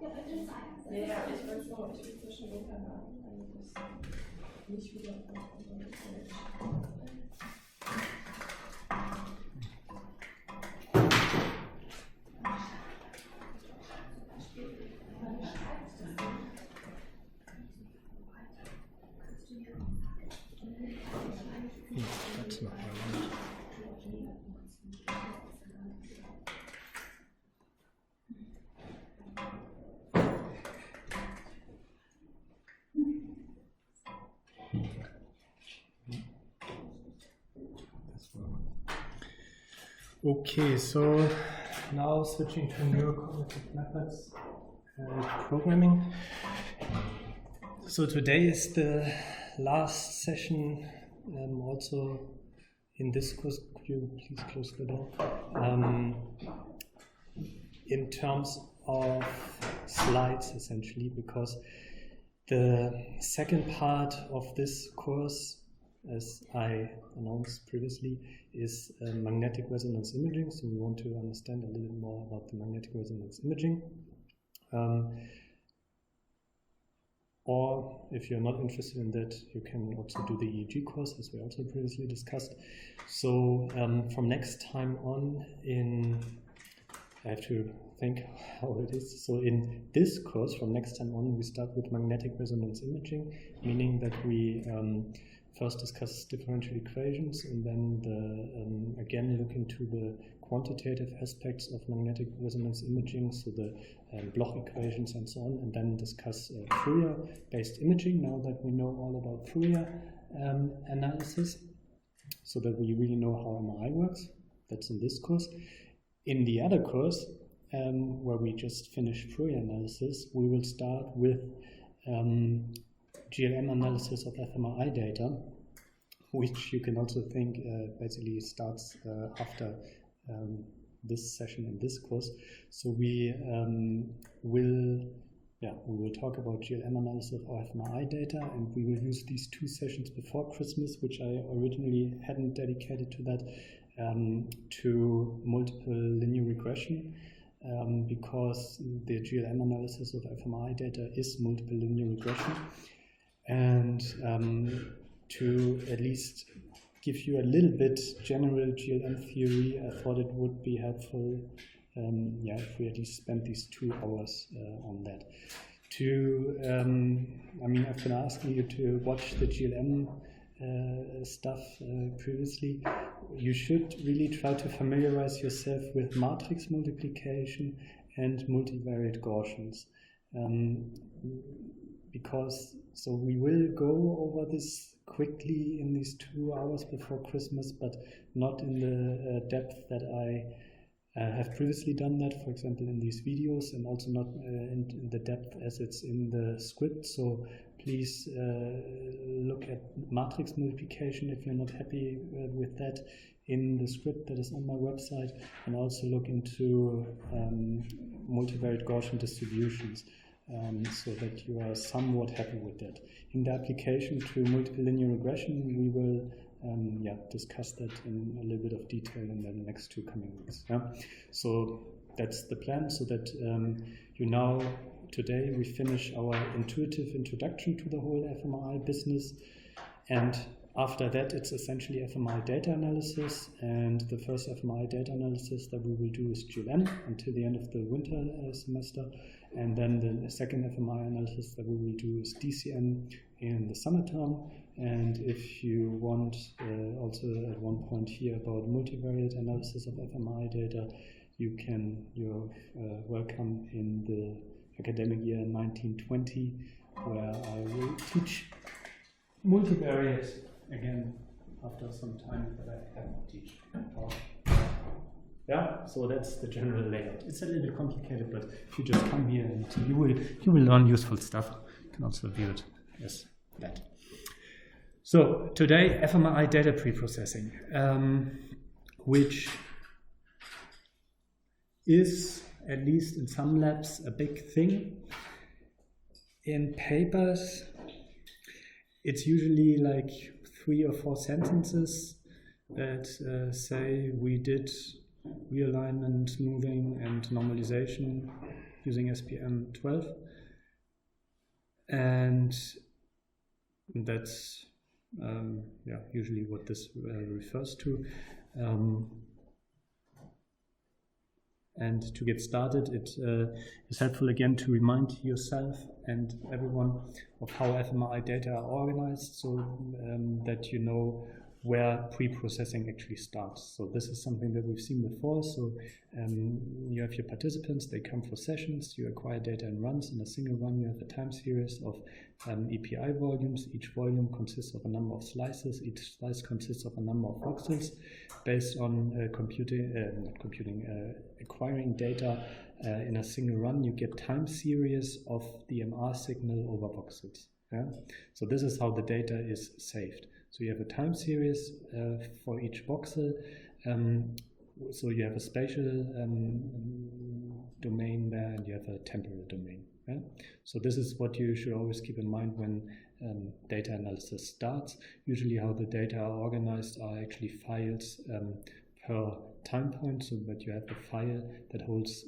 Ja, ich will zwischen den Kanälen eigentlich nicht wieder That's not relevant. Okay, so now switching to neurocognitive methods programming. So today is the last session, also in this course. Could you please close the door? In terms of slides, essentially, because the second part of this course, as I announced previously, is magnetic resonance imaging. So we want to understand a little bit more about the magnetic resonance imaging. Or if you're not interested in that, you can also do the EEG course, as we also previously discussed. So from next time on, I have to think how it is. So in this course, from next time on, we start with magnetic resonance imaging, meaning that we first discuss differential equations and then again look into the quantitative aspects of magnetic resonance imaging, so the Bloch equations and so on, and then discuss Fourier-based imaging, now that we know all about Fourier analysis, so that we really know how MRI works. That's in this course. In the other course, where we just finished Fourier analysis, we will start with GLM analysis of fMRI data, which you can also think basically starts after this session in this course. So we will talk about GLM analysis of fMRI data, and we will use these two sessions before Christmas, which I originally hadn't dedicated to that, to multiple linear regression. Because the GLM analysis of fMRI data is multiple linear regression. And to at least give you a little bit general GLM theory, I thought it would be helpful if we at least spend these 2 hours on that. I've been asking you to watch the GLM stuff previously. You should really try to familiarize yourself with matrix multiplication and multivariate Gaussians. So we will go over this quickly in these 2 hours before Christmas, but not in the depth that I have previously done that, for example, in these videos, and also not in the depth as it's in the script. So please look at matrix multiplication if you're not happy with that in the script that is on my website, and also look into multivariate Gaussian distributions. So that you are somewhat happy with that. In the application to multiple linear regression, we will discuss that in a little bit of detail in the next 2 coming weeks. Yeah? So that's the plan, so that today we finish our intuitive introduction to the whole fMRI business, and after that it's essentially fMRI data analysis, and the first fMRI data analysis that we will do is GLM until the end of the winter semester. And then the second fMRI analysis that we will do is DCM in the summertime. And if you want also at one point hear about multivariate analysis of fMRI data, you're welcome in the academic year 1920, where I will teach multivariate again after some time that I haven't teach. Yeah, so that's the general layout. It's a little bit complicated, but if you just come here and you will learn useful stuff. You can also view it as that. So today, fMRI data preprocessing, which is, at least in some labs, a big thing. In papers, it's usually like 3 or 4 sentences that say we did realignment, smoothing, and normalization using SPM 12. And that's usually what this refers to. And to get started, it is helpful again to remind yourself and everyone of how fMRI data are organized, so that you know where pre-processing actually starts. So this is something that we've seen before. So you have your participants, they come for sessions, you acquire data in runs. In a single run, you have a time series of EPI volumes. Each volume consists of a number of slices. Each slice consists of a number of voxels. Based on acquiring data in a single run, you get time series of the MR signal over voxels. Yeah? So this is how the data is saved. So you have a time series for each voxel. So you have a spatial domain there, and you have a temporal domain. Yeah? So this is what you should always keep in mind when data analysis starts. Usually how the data are organized are actually files per time point, so that you have a file that holds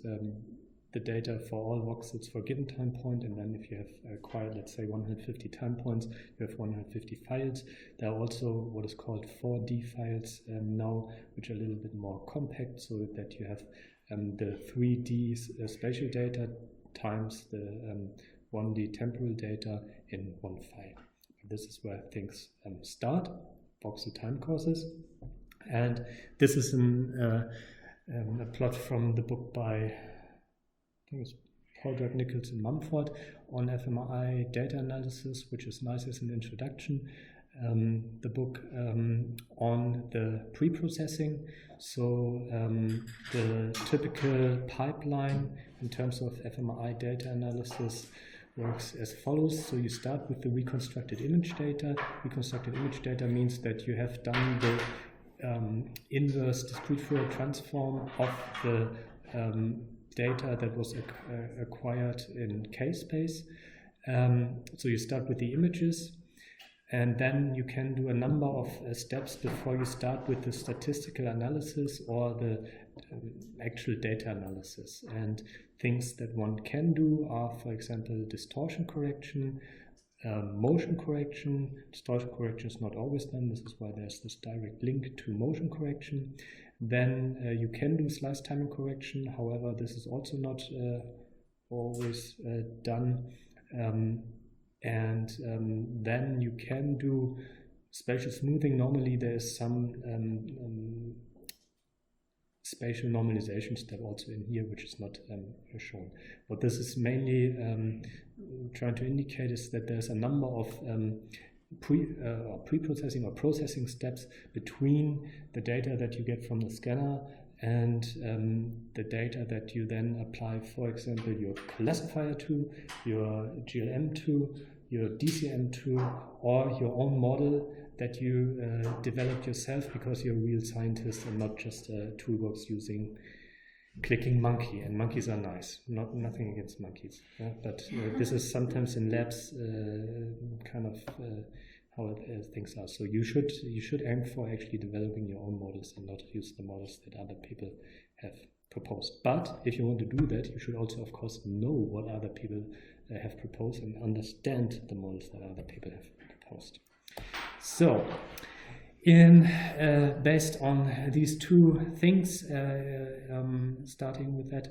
the data for all voxels for a given time point, and then if you have acquired, let's say, 150 time points, you have 150 files. There are also what is called 4D files now, which are a little bit more compact, so that you have the 3D spatial data times the 1D temporal data in one file. This is where things start, voxel time courses. And this is a plot from the book by, I think it's Paul Nichols and Mumford, on fMRI data analysis, which is nice as an introduction. The book on the pre-processing. So the typical pipeline in terms of fMRI data analysis works as follows. So you start with the reconstructed image data. Reconstructed image data means that you have done the inverse discrete Fourier transform of the data that was acquired in K-space. So you start with the images, and then you can do a number of steps before you start with the statistical analysis or the actual data analysis. And things that one can do are, for example, distortion correction, motion correction. Distortion correction is not always done. This is why there's this direct link to motion correction. Then you can do slice timing correction. However, this is also not always done. Then you can do spatial smoothing. Normally there is some spatial normalization step also in here, which is not shown. What this is mainly trying to indicate is that there's a number of pre-processing or processing steps between the data that you get from the scanner and the data that you then apply, for example, your classifier to, your GLM to, your DCM to, or your own model that you developed yourself because you're a real scientist and not just a toolbox using clicking monkey. And monkeys are nice, nothing against monkeys, but this is sometimes in labs kind of how things are. So you should aim for actually developing your own models and not use the models that other people have proposed. But if you want to do that, you should also, of course, know what other people have proposed and understand the models that other people have proposed. So, based on these two things, starting with that,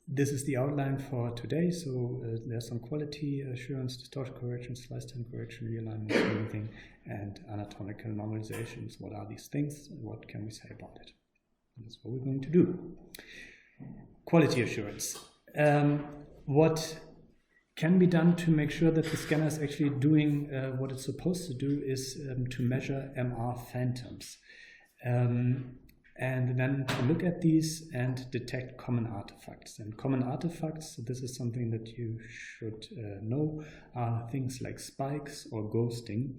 this is the outline for today. So there's some quality assurance, distortion correction, slice time correction, realignment, smoothing, and anatomical normalizations. What are these things? What can we say about it? And that's what we're going to do. Quality assurance. What can be done to make sure that the scanner is actually doing what it's supposed to do is to measure MR phantoms. And then to look at these and detect common artifacts. And common artifacts, so this is something that you should know, are things like spikes or ghosting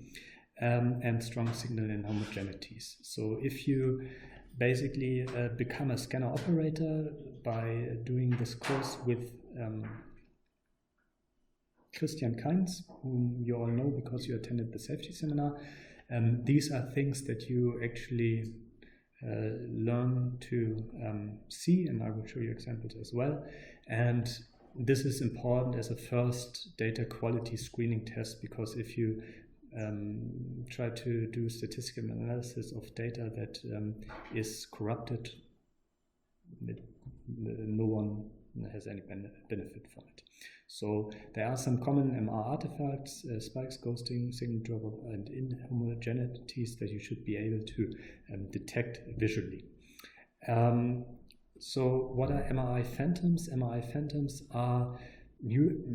and strong signal inhomogeneities. So if you basically become a scanner operator by doing this course with Christian Kainz, whom you all know because you attended the safety seminar, these are things that you actually learn to see, and I will show you examples as well. And this is important as a first data quality screening test, because if you try to do statistical analysis of data that is corrupted, no one has any benefit from it. So there are some common MR artifacts, spikes, ghosting, signal dropout, and inhomogeneities that you should be able to detect visually. So what are MRI phantoms? MRI phantoms are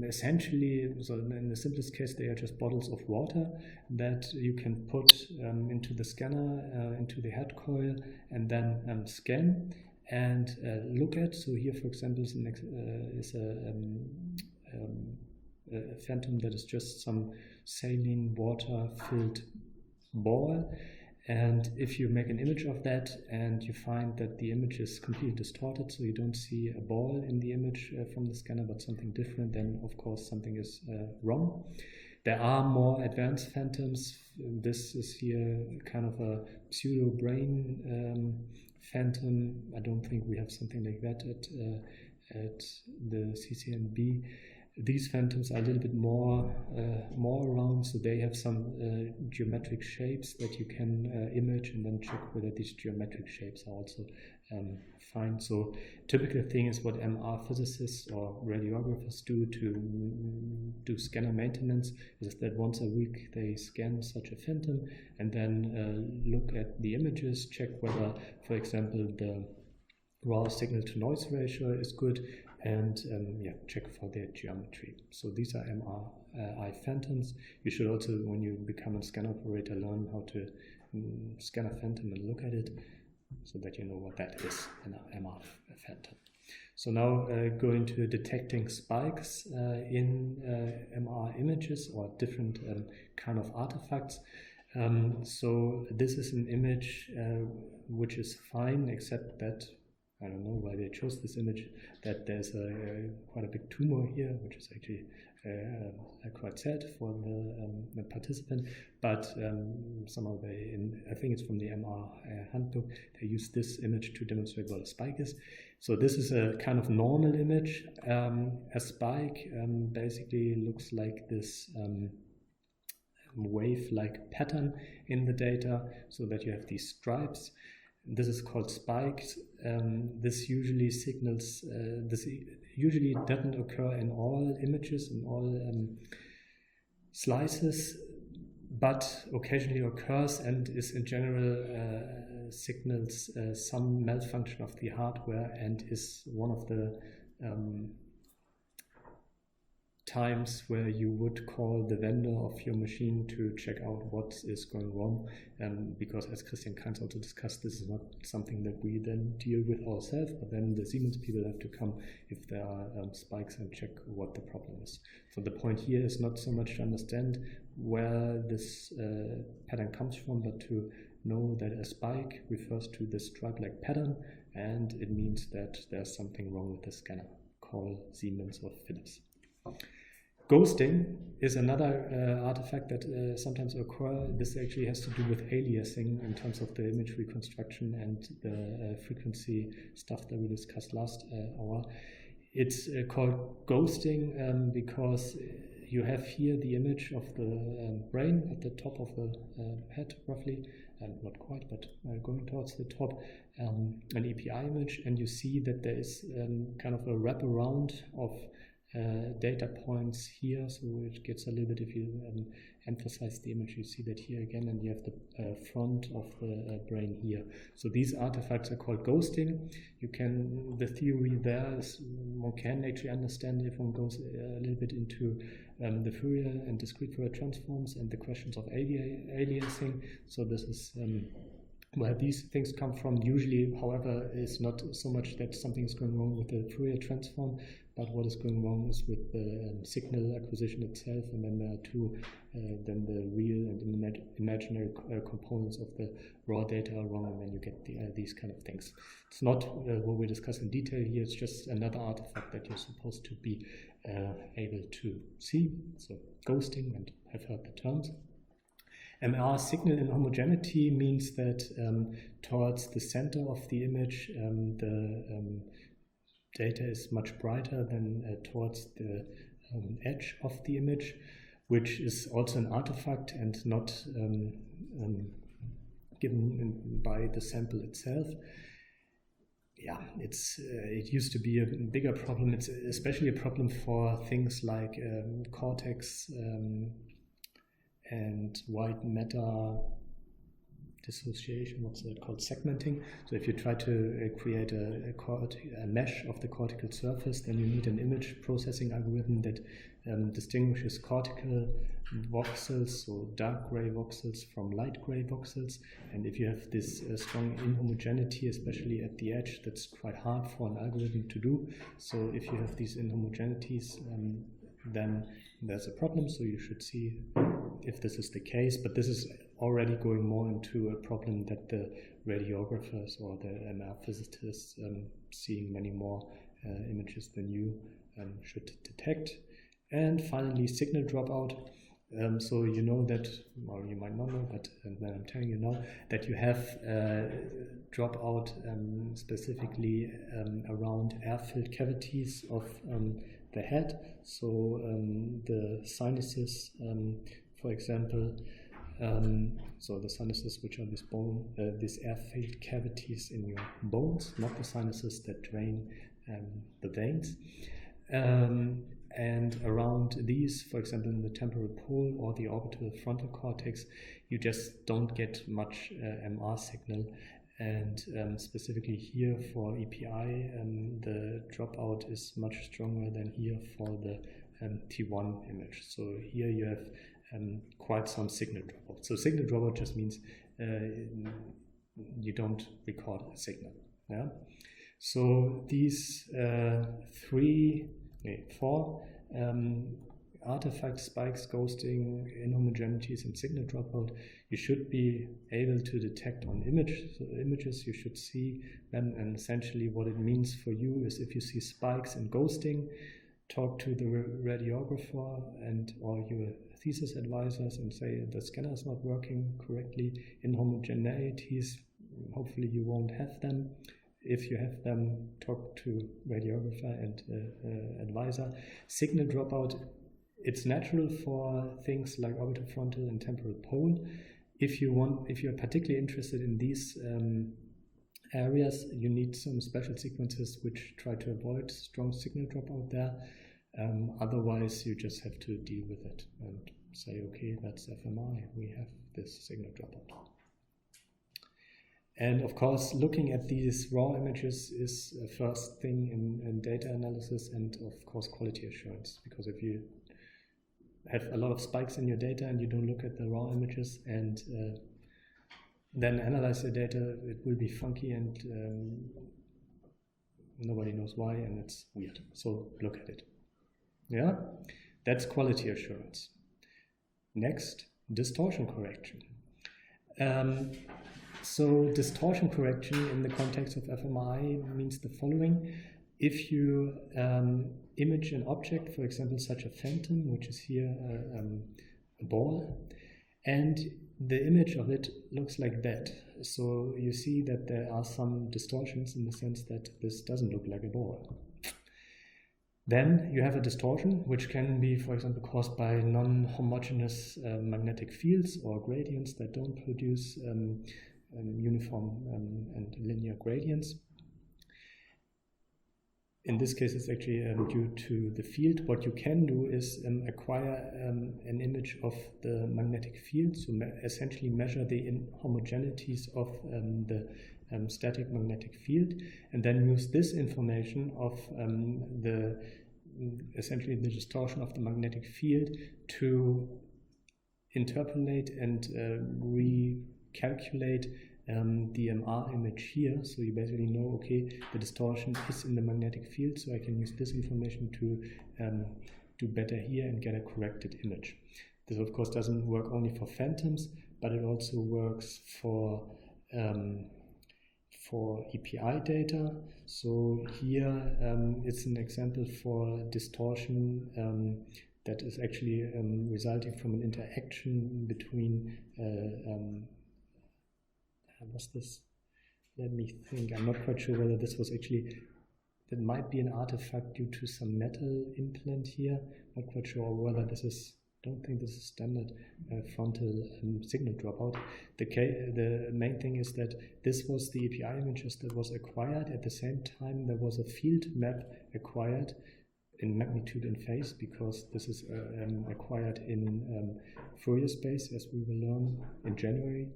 essentially, so in the simplest case, they are just bottles of water that you can put into the scanner, into the head coil, and then scan and look at. So here, for example, is a phantom that is just some saline water-filled ball. And if you make an image of that and you find that the image is completely distorted, so you don't see a ball in the image from the scanner, but something different, then of course something is wrong. There are more advanced phantoms. This is here kind of a pseudo-brain phantom. I don't think we have something like that at the CCNB. These phantoms are a little bit more around, so they have some geometric shapes that you can image and then check whether these geometric shapes are also fine. So typical thing is what MR physicists or radiographers do to do scanner maintenance is that once a week they scan such a phantom and then look at the images, check whether, for example, the raw signal to noise ratio is good, and check for their geometry. So these are MRI phantoms. You should also, when you become a scanner operator, learn how to scan a phantom and look at it, so that you know what that is, an MR phantom. So now going to detecting spikes in MR images or different kind of artifacts. So this is an image which is fine, except that I don't know why they chose this image, that there's quite a big tumor here, which is actually quite sad for the participant, but somehow I think it's from the MR handbook, they use this image to demonstrate what a spike is. So this is a kind of normal image. A spike basically looks like this wave-like pattern in the data, so that you have these stripes. This is called spikes. This usually signals, this usually doesn't occur in all images, in all slices, but occasionally occurs and is in general signals some malfunction of the hardware and is one of the times where you would call the vendor of your machine to check out what is going wrong, because as Christian Kainz also discussed, this is not something that we then deal with ourselves, but then the Siemens people have to come if there are spikes and check what the problem is. So the point here is not so much to understand where this pattern comes from, but to know that a spike refers to this stripe-like pattern, and it means that there's something wrong with the scanner. Call Siemens or Philips. Ghosting is another artifact that sometimes occurs. This actually has to do with aliasing in terms of the image reconstruction and the frequency stuff that we discussed last hour. It's called ghosting because you have here the image of the brain at the top of the head, roughly, not quite, but going towards the top, an EPI image, and you see that there is kind of a wraparound of data points here, so it gets a little bit, if you emphasize the image, you see that here again, and you have the front of the brain here. So these artifacts are called ghosting. The theory there is one can actually understand if one goes a little bit into the Fourier and discrete Fourier transforms and the questions of aliasing. So this is where these things come from. Usually, however, is not so much that something is going wrong with the Fourier transform, but what is going wrong is with the signal acquisition itself, and then there are two, then the real and imaginary components of the raw data are wrong, and then you get these kind of things. It's not what we discuss in detail here, it's just another artifact that you're supposed to be able to see. So ghosting, and I've heard the terms. MR signal inhomogeneity means that towards the center of the image, the data is much brighter than towards the edge of the image, which is also an artifact and not given by the sample itself. Yeah, it used to be a bigger problem. It's especially a problem for things like cortex and white matter dissociation, what's that called, segmenting. So if you try to create a mesh of the cortical surface, then you need an image processing algorithm that distinguishes cortical voxels, so dark gray voxels, from light gray voxels. And if you have this strong inhomogeneity, especially at the edge, that's quite hard for an algorithm to do. So if you have these inhomogeneities, then there's a problem. So you should see if this is the case, but this is already going more into a problem that the radiographers or the MR physicists seeing many more images than you should detect. And finally, signal dropout. So you know that, or you might not know, but then I'm telling you now, that you have dropout specifically around air-filled cavities of the head. So the sinuses, for example, so the sinuses, which are these air-filled cavities in your bones, not the sinuses that drain the veins. And around these, for example, in the temporal pole or the orbital frontal cortex, you just don't get much MR signal. And specifically here for EPI, the dropout is much stronger than here for the T1 image. So here you have quite some signal dropout. So signal dropout just means you don't record a signal. Yeah. So these four artifact spikes, ghosting, inhomogeneities, and signal dropout, you should be able to detect on images. You should see them, and essentially what it means for you is if you see spikes and ghosting, talk to the radiographer and or your thesis advisors and say the scanner is not working correctly. Inhomogeneities, hopefully you won't have them. If you have them, talk to radiographer and advisor. Signal dropout, it's natural for things like orbitofrontal and temporal pole. If you're particularly interested in these areas, you need some special sequences which try to avoid strong signal dropout there. Otherwise, you just have to deal with it and say, okay, that's fMRI. We have this signal dropout. And of course, looking at these raw images is a first thing in data analysis and of course quality assurance, because if you have a lot of spikes in your data and you don't look at the raw images and then analyze your data, it will be funky and nobody knows why, and it's weird. So look at it. Yeah, that's quality assurance. Next, distortion correction. So distortion correction in the context of fMRI means the following. If you image an object, for example, such a phantom, which is here a ball, and the image of it looks like that. So you see that there are some distortions in the sense that this doesn't look like a ball. Then you have a distortion, which can be, for example, caused by non-homogeneous magnetic fields or gradients that don't produce uniform and linear gradients. In this case, it's actually due to the field. What you can do is acquire an image of the magnetic field, so essentially measure the inhomogeneities of the static magnetic field, and then use this information of essentially the distortion of the magnetic field to interpolate and recalculate the MR image here. So you basically know, okay, the distortion is in the magnetic field, so I can use this information to do better here and get a corrected image. This of course doesn't work only for phantoms, but it also works for EPI data. So here it's an example for distortion that is actually resulting from an interaction between, what's this? Let me think. I'm not quite sure whether this was actually, that might be an artifact due to some metal implant here. Not quite sure whether this is, don't think this is standard frontal signal dropout. The main thing is that this was the API images that was acquired. At the same time, there was a field map acquired in magnitude and phase, because this is acquired in Fourier space, as we will learn in January.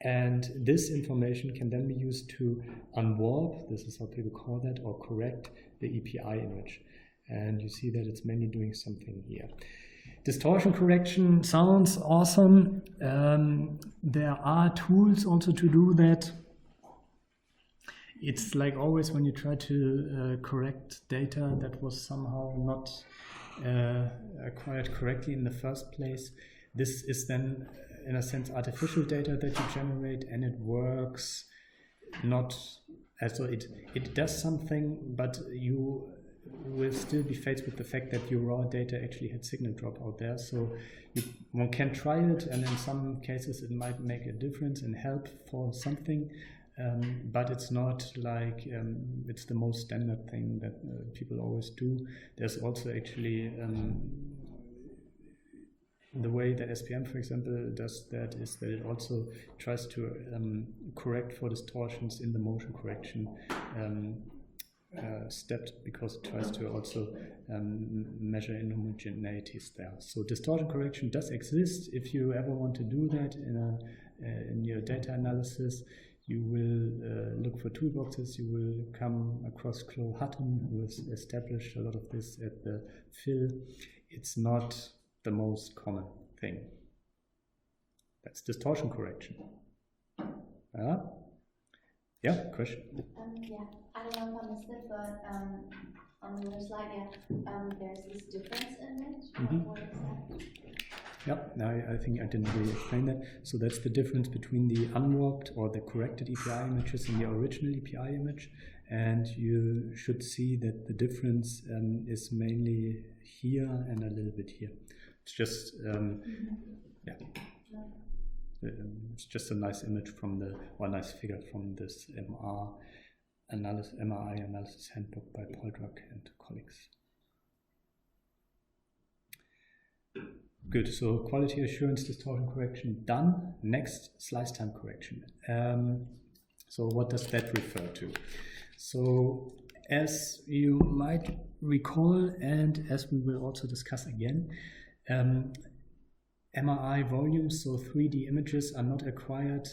And this information can then be used to unwarp, this is how people call that, or correct the API image. And you see that it's mainly doing something here. Distortion correction sounds awesome. There are tools also to do that. It's like always when you try to correct data that was somehow not acquired correctly in the first place. This is then, in a sense, artificial data that you generate, and it works not, so it does something, but you will still be faced with the fact that your raw data actually had signal drop out there. So one can try it, and in some cases it might make a difference and help for something, but it's not like it's the most standard thing that people always do. There's also actually the way that SPM, for example, does that is that it also tries to correct for distortions in the motion correction step, because it tries to also measure inhomogeneities there. So distortion correction does exist. If you ever want to do that in your data analysis, you will look for toolboxes. You will come across Chloe Hutton, who has established a lot of this at the Phil. It's not the most common thing. That's distortion correction. Yeah, question? Yeah, I don't know if I missed it, but on your slide, there's this difference image. What is that? Yeah, I think I didn't really explain that. So that's the difference between the unwarped or the corrected API images and the original API image. And you should see that the difference is mainly here and a little bit here. It's just, it's just a nice image from or a nice figure from this MRI analysis handbook by Paul Druck and colleagues. Good, so quality assurance, distortion correction done. Next, slice time correction. So what does that refer to? So as you might recall, and as we will also discuss again, MRI volumes, so 3D images, are not acquired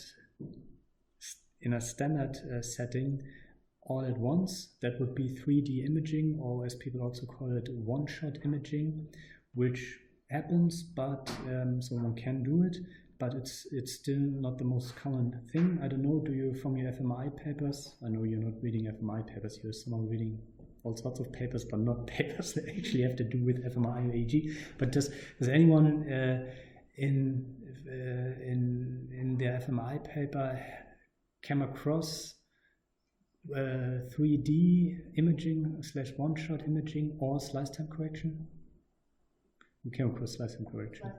in a standard setting all at once. That would be 3D imaging, or as people also call it, one-shot imaging, which happens, but so one can do it, but it's still not the most common thing. I don't know, do you, from your fMRI papers, I know you're not reading fMRI papers, you're someone reading all sorts of papers, but not papers that actually have to do with fMRI or EEG. But does anyone in their fMRI paper came across 3D imaging / one-shot imaging or slice time correction? You came across slice time correction.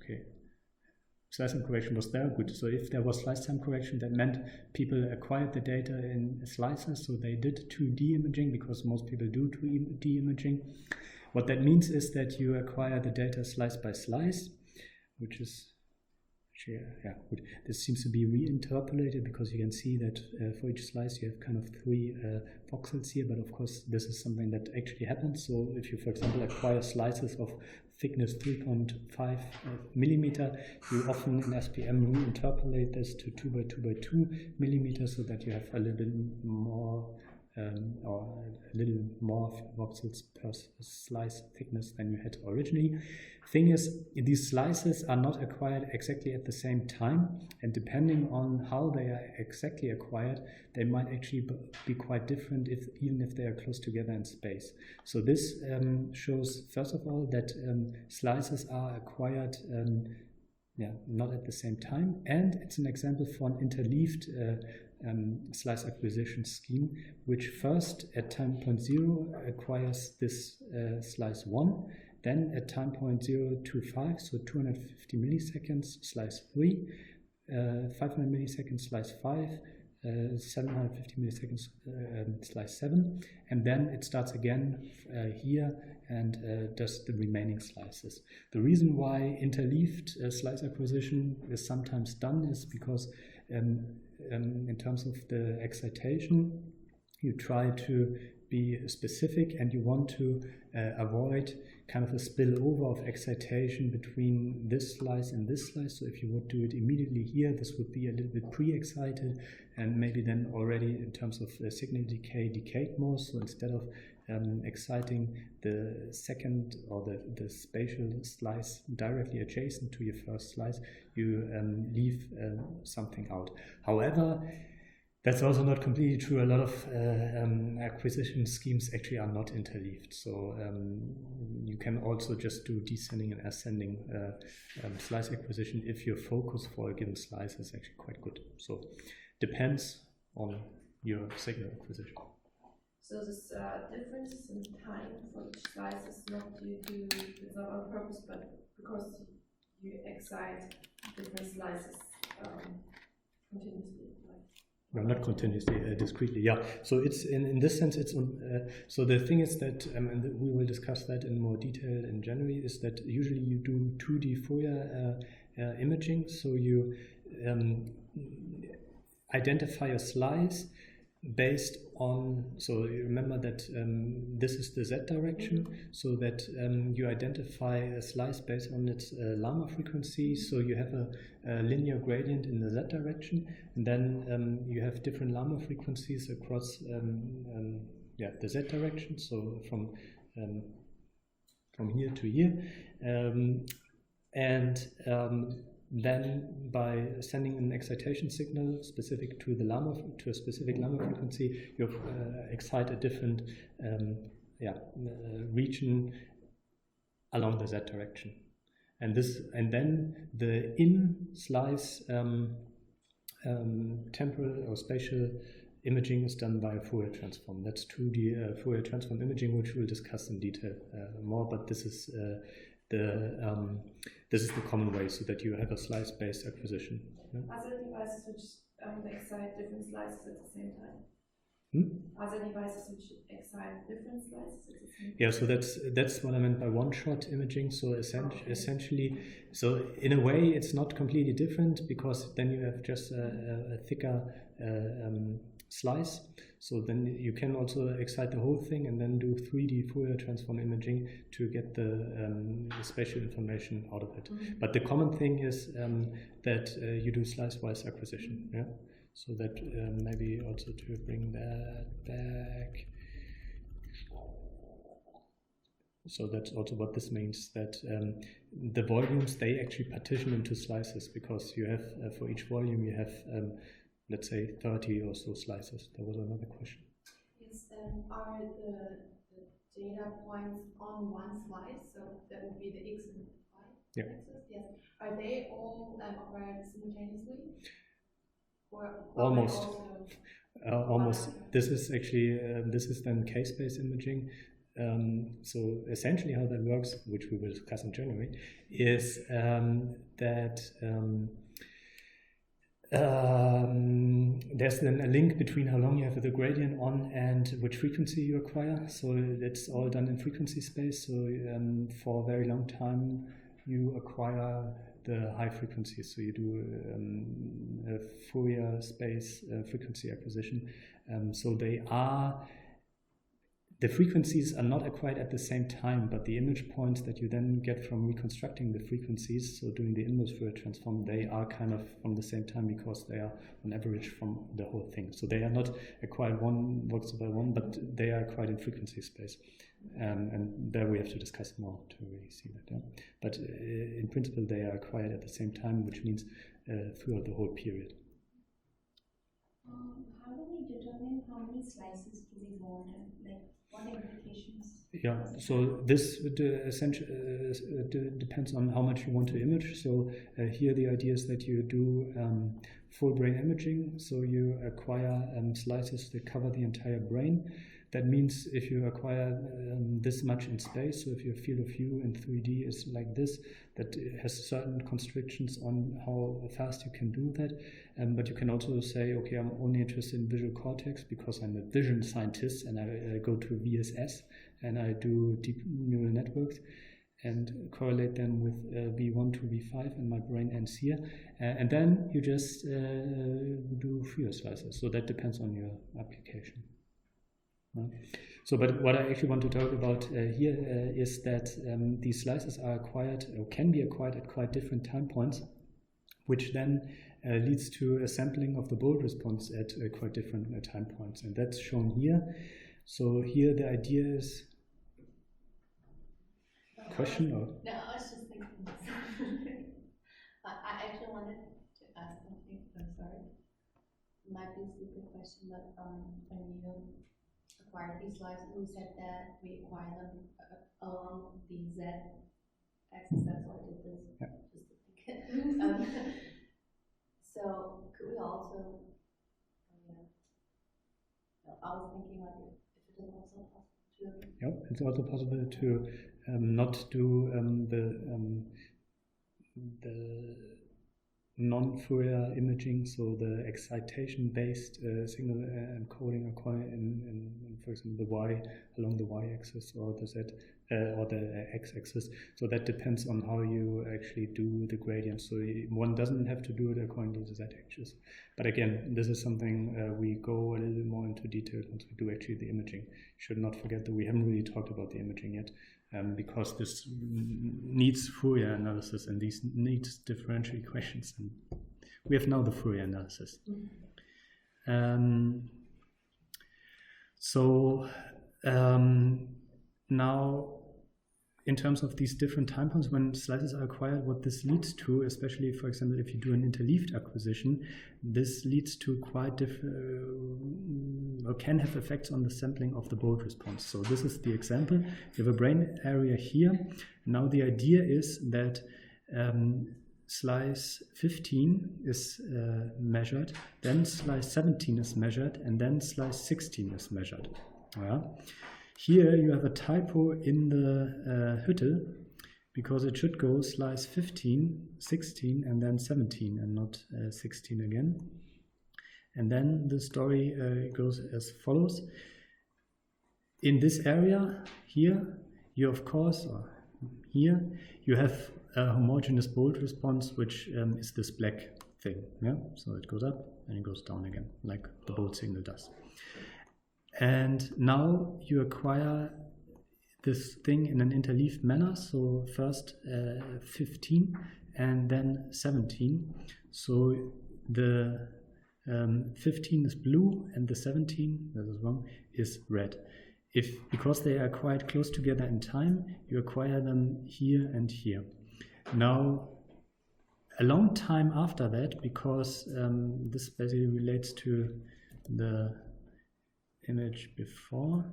Okay. Slice time correction was there, good. So if there was slice time correction, that meant people acquired the data in slices, so they did 2D imaging, because most people do 2D imaging. What that means is that you acquire the data slice by slice, which is, yeah, good. This seems to be reinterpolated, because you can see that for each slice you have kind of 3 voxels here, but of course this is something that actually happens. So if you, for example, acquire slices of thickness 3.5 millimeter, you often in SPM reinterpolate this to 2 by 2 by 2 millimeters, so that you have a little bit more or a little more voxels per slice thickness than you had originally. Thing is, these slices are not acquired exactly at the same time, and depending on how they are exactly acquired, they might actually be quite different, even if they are close together in space. So this shows, first of all, that slices are acquired not at the same time, and it's an example for an interleaved slice acquisition scheme, which first at time point 0 acquires this slice 1, then at time point 0.25, so 250 milliseconds, slice 3, 500 milliseconds, slice 5, 750 milliseconds, slice 7, and then it starts again here and does the remaining slices. The reason why interleaved slice acquisition is sometimes done is because in terms of the excitation, you try to be specific and you want to avoid kind of a spillover of excitation between this slice and this slice. So if you would do it immediately here, this would be a little bit pre-excited and maybe then already in terms of signal decay, decayed more. So instead of exciting the second or the spatial slice directly adjacent to your first slice, you leave something out. However, that's also not completely true. A lot of acquisition schemes actually are not interleaved. So you can also just do descending and ascending slice acquisition if your focus for a given slice is actually quite good. So depends on your signal acquisition. So this difference in time for each slice is not due to, it's not on purpose, but because you excite different slices continuously. No, not continuously, discretely. Yeah. So it's in this sense, it's on. So the thing is that, and we will discuss that in more detail in January, is that usually you do 2D Fourier imaging. So you identify a slice based on. So you remember that this is the Z direction. So that you identify a slice based on its Lama frequency. So you have a linear gradient in the Z direction, and then you have different Lama frequencies across the Z direction. So from here to here, then by sending an excitation signal specific to the Lama, to a specific Lama frequency, you excite a different region along the Z direction. And then the in-slice temporal or spatial imaging is done by a Fourier transform. That's 2D Fourier transform imaging, which we'll discuss in detail more. But this is the common way, so that you have a slice-based acquisition. Yeah? Are there devices which excite different slices at the same time? Are there devices which excite different slices at the same time? Yeah, so that's what I meant by one-shot imaging. So essentially, so in a way, it's not completely different, because then you have just a thicker slice. So then you can also excite the whole thing and then do 3D Fourier transform imaging to get the spatial information out of it. But the common thing is that you do slice-wise acquisition. Yeah. So that maybe also to bring that back. So that's also what this means, that the volumes, they actually partition into slices, because you have, for each volume, you have, let's say, 30 or so slices. There was another question. Yes, are the data points on one slice, so that would be the X and Y axis? Yes. Are they all acquired simultaneously? Or almost. Almost. This is actually, this is then case-based imaging. So essentially how that works, which we will discuss in January, is that there's then a link between how long you have the gradient on and which frequency you acquire. So it's all done in frequency space. So for a very long time you acquire the high frequencies. So you do a Fourier space frequency acquisition. So the frequencies are not acquired at the same time, but the image points that you then get from reconstructing the frequencies, so doing the inverse Fourier transform, they are kind of from the same time, because they are on average from the whole thing. So they are not acquired one voxel by one, but they are acquired in frequency space. And there we have to discuss more to really see that. Yeah? But in principle, they are acquired at the same time, which means throughout the whole period. How do we determine how many slices do we want, and like what implications? Yeah, so this essentially depends on how much you want to image. So here the idea is that you do full brain imaging, so you acquire slices that cover the entire brain. That means if you acquire this much in space, so if your field of view in 3D is like this, that has certain constrictions on how fast you can do that. But you can also say, okay, I'm only interested in visual cortex because I'm a vision scientist and I go to VSS and I do deep neural networks and correlate them with V1 to V5 and my brain ends here. And then you just do Fourier slices. So that depends on your application. So, but what I actually want to talk about here is that these slices are acquired or can be acquired at quite different time points, which then leads to a sampling of the bold response at quite different time points, and that's shown here. So here the idea is question or no, I was just thinking. I actually wanted to ask something. I'm sorry, it might be a stupid question, but when you acquire these slices, we said that we acquire them along the z-axis. That's why I did this. Yeah. Just to think. So could we also? I was thinking like if it is also possible to. Yeah, it's also possible to not do the non-Fourier imaging, so the excitation-based signal encoding in, for example, the Y along the Y-axis or the Z or the X-axis. So that depends on how you actually do the gradient. So one doesn't have to do it according to the Z-axis. But again, this is something we go a little bit more into detail once we do actually the imaging. Should not forget that we haven't really talked about the imaging yet. Because this needs Fourier analysis and these needs differential equations. And we have now the Fourier analysis. Now, in terms of these different time points when slices are acquired, what this leads to, especially, for example, if you do an interleaved acquisition, this leads to quite different, or can have effects on the sampling of the bold response. So this is the example. You have a brain area here. Now the idea is that slice 15 is measured, then slice 17 is measured, and then slice 16 is measured. Yeah. Here you have a typo in the Hütte, because it should go slice 15, 16, and then 17, and not 16 again. And then the story goes as follows. In this area here, you of course, or here, you have a homogeneous bold response, which is this black thing. Yeah? So it goes up and it goes down again, like the bold signal does. And now you acquire this thing in an interleaved manner. So first 15 and then 17. So the 15 is blue and the 17, that is wrong, is red. Because they are quite close together in time, you acquire them here and here. Now, a long time after that, because this basically relates to the image before.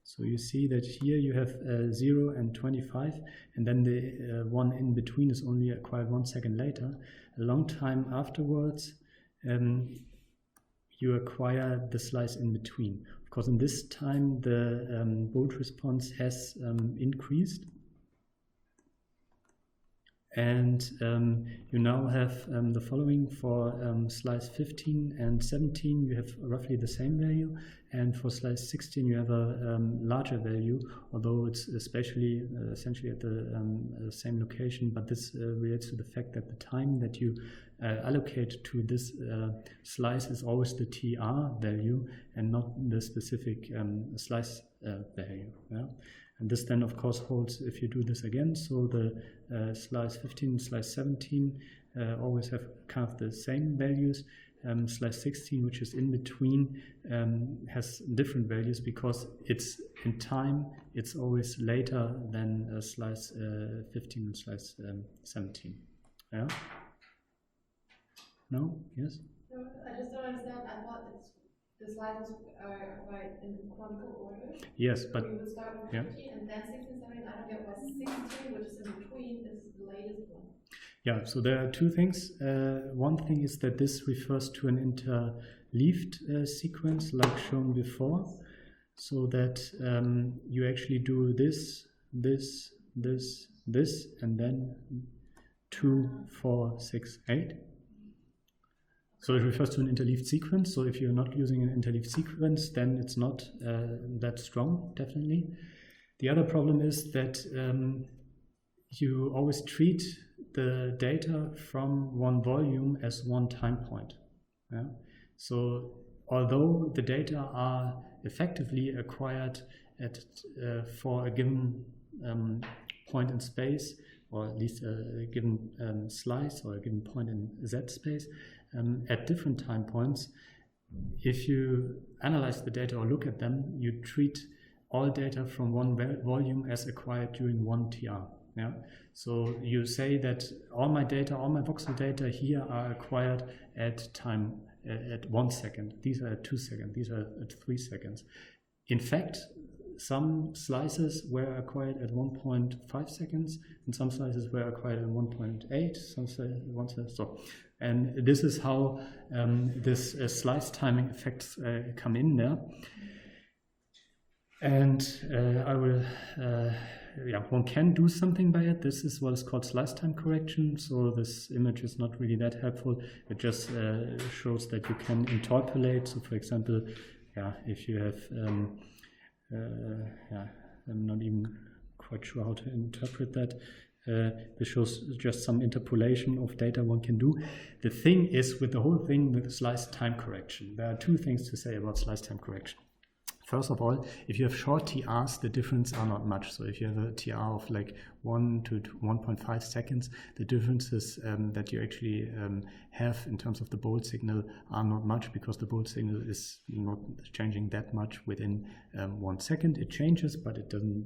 So you see that here you have 0 and 25, and then the one in between is only acquired 1 second later. A long time afterwards, you acquire the slice in between. Of course, in this time, the bold response has increased. And you now have the following for slice 15 and 17, you have roughly the same value, and for slice 16 you have a larger value, although it's especially essentially at the same location, but this relates to the fact that the time that you allocate to this slice is always the TR value and not the specific slice value. Yeah? And this then, of course, holds if you do this again. So the slice 15 and slice 17 always have kind of the same values. Slice 16, which is in between, has different values because it's in time, it's always later than slice 15 and slice 17. Yeah? No? Yes? No, I just don't understand. I thought it's the slices are right in chronicle order. Yes, but we would start with 15 and then 16, 17. I don't get why 16, which is in between, is the latest one. Yeah, so there are two things. One thing is that this refers to an interleaved sequence like shown before, so that you actually do this, this, this, this, and then 2, 4, 6, 8. So it refers to an interleaved sequence. So if you're not using an interleaved sequence, then it's not that strong, definitely. The other problem is that you always treat the data from one volume as one time point. Yeah? So although the data are effectively acquired at for a given point in space, or at least a given slice or a given point in Z space, at different time points, if you analyze the data or look at them, you treat all data from one volume as acquired during one TR. Yeah? So you say that all my data, all my voxel data here are acquired at time at 1 second. These are at 2 seconds. These are at 3 seconds. In fact, some slices were acquired at 1.5 seconds, and some slices were acquired at 1.8. Some say 1 second. So, and this is how this slice timing effects come in there. And I will. Yeah, one can do something by it. This is what is called slice time correction. So this image is not really that helpful. It just shows that you can interpolate. So for example, yeah, if you have, yeah, I'm not even quite sure how to interpret that. This shows just some interpolation of data one can do. The thing is with the whole thing with slice time correction, there are two things to say about slice time correction. First of all, if you have short TRs, the difference are not much. So if you have a TR of like 1 to 1.5 seconds, the differences that you actually have in terms of the bold signal are not much, because the bold signal is not changing that much within 1 second. It changes, but it doesn't.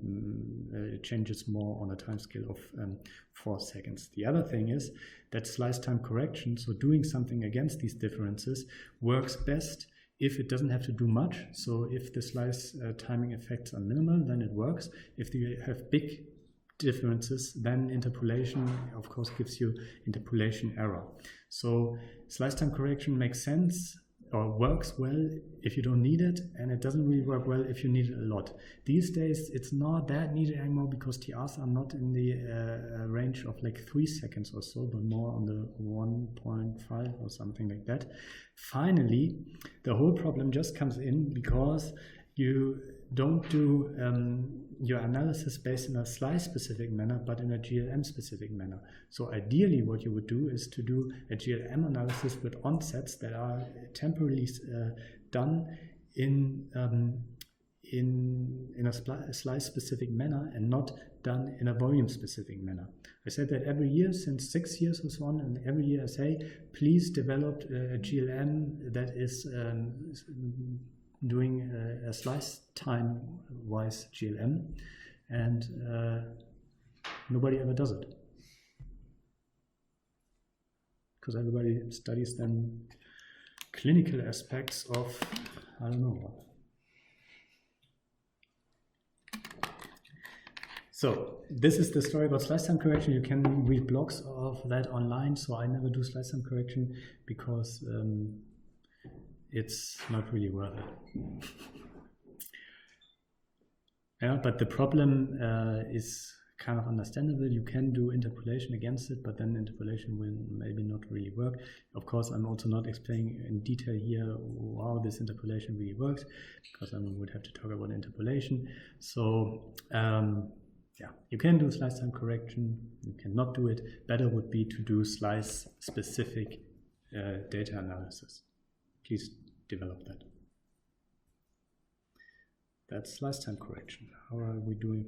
It changes more on a time scale of 4 seconds. The other thing is that slice time correction, so doing something against these differences, works best if it doesn't have to do much. So if the slice timing effects are minimal, then it works. If you have big differences, then interpolation, of course, gives you interpolation error. So slice time correction makes sense or works well if you don't need it, and it doesn't really work well if you need it a lot. These days, it's not that needed anymore because TRs are not in the range of like 3 seconds or so, but more on the 1.5 or something like that. Finally, the whole problem just comes in because you don't do your analysis based in a slice-specific manner, but in a GLM-specific manner. So ideally what you would do is to do a GLM analysis with onsets that are temporarily done in a slice-specific manner and not done in a volume-specific manner. I said that every year since 6 years or so on, and every year I say, please develop a GLM that is doing a slice time-wise GLM, and nobody ever does it. Because everybody studies then clinical aspects of, I don't know what. So this is the story about slice time correction. You can read blogs of that online, so I never do slice time correction because it's not really worth it. Yeah, but the problem is kind of understandable. You can do interpolation against it, but then interpolation will maybe not really work. Of course, I'm also not explaining in detail here how this interpolation really works, because I would have to talk about interpolation. So yeah, you can do slice time correction, you cannot do it. Better would be to do slice-specific data analysis. Please develop that. That's slice time correction. How are we doing?